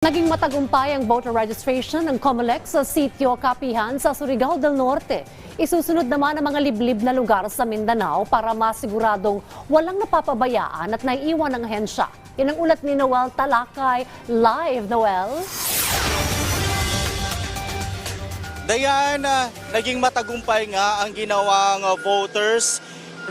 Naging matagumpay ang voter registration ng COMELEC sa sitio Kapihan sa Surigao del Norte. Isusunod naman ang mga liblib na lugar sa Mindanao para masiguradong walang napapabayaan at naiiwan ng ahensya. Yan ang ulat ni Noel Talakay. Live, Noel. Dayan, naging matagumpay nga ang ginawang voters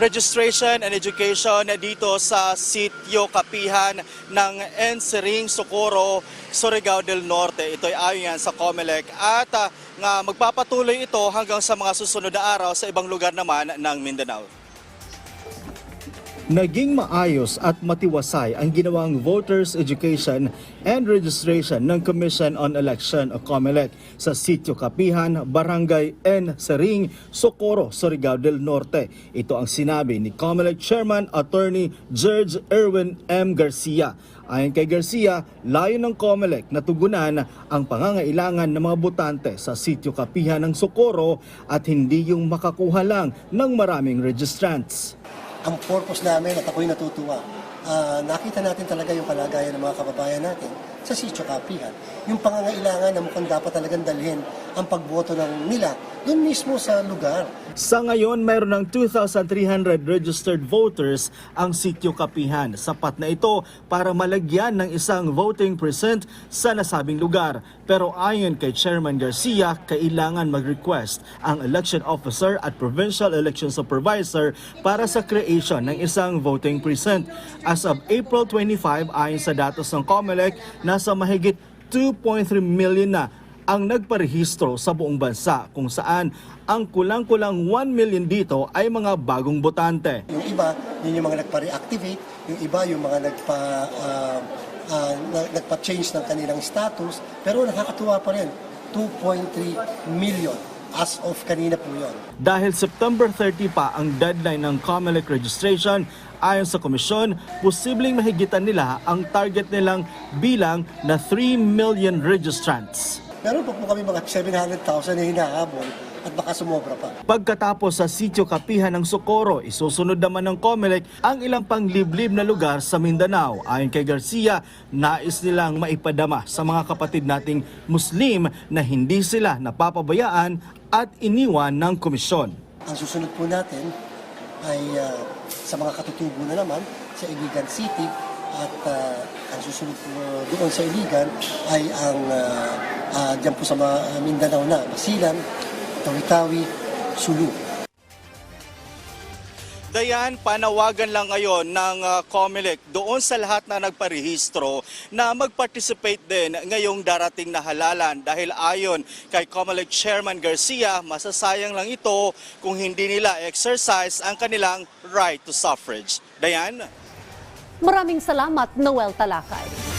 registration and education dito sa sitio Kapihan ng Ensering, Socorro, Surigao del Norte. Ito ay ayon yan sa COMELEC at nga magpapatuloy ito hanggang sa mga susunod na araw sa ibang lugar naman ng Mindanao. Naging maayos at matiwasay ang ginawang voters education and registration ng Commission on Election o COMELEC sa sitio Kapihan, Barangay Ensering, Socorro, Surigao del Norte. Ito ang sinabi ni COMELEC Chairman Attorney George Erwin M. Garcia. Ayon kay Garcia, layo ng COMELEC na tugunan ang pangangailangan ng mga botante sa sitio Kapihan ng Socorro at hindi yung makakuha lang ng maraming registrants. Ang purpose namin at ako'y natutuwa, nakita natin talaga yung kalagayan ng mga kababayan natin sa sitio Kapihan. Yung pangangailangan na mukhang dapat talagang dalhin ang pagboto ng nila doon mismo sa lugar. Sa ngayon, mayroon ng 2,300 registered voters ang sitio Kapihan. Sapat na ito para malagyan ng isang voting precinct sa nasabing lugar. Pero ayon kay Chairman Garcia, kailangan mag-request ang election officer at provincial election supervisor para sa creation ng isang voting precinct. As of April 25, ayon sa datos ng COMELEC, nasa mahigit 2.3 million na ang nagparehistro sa buong bansa, kung saan ang kulang-kulang 1 million dito ay mga bagong botante. Yung iba, yun yung mga nagpa-reactivate, yung iba yung mga nagpa-change ng kanilang status, pero nakakatuwa pa rin, 2.3 million. As of kanina po yun. Dahil September 30 pa ang deadline ng COMELEC registration, ayon sa komisyon, posibleng mahigitan nila ang target nilang bilang na 3 million registrants. Meron po kami mga 700,000 na hinahabol at baka sumobra pa. Pagkatapos sa sitio Kapihan ng Socorro, isusunod naman ng COMELEC ang ilang pangliblib na lugar sa Mindanao. Ayon kay Garcia, nais nilang maipadama sa mga kapatid nating Muslim na hindi sila napapabayaan at iniwan ng komisyon. Ang susunod po natin ay sa mga katutubo na naman sa Iligan City at ang susunod po doon sa Iligan ay ang dyan po sa Mindanao na Basilan, Tawi-Tawi, Sulu. Dayan, panawagan lang ngayon ng COMELEC doon sa lahat na nagparehistro na mag-participate din ngayong darating na halalan dahil ayon kay COMELEC Chairman Garcia, masasayang lang ito kung hindi nila exercise ang kanilang right to suffrage. Dayan? Maraming salamat, Noel Talakay.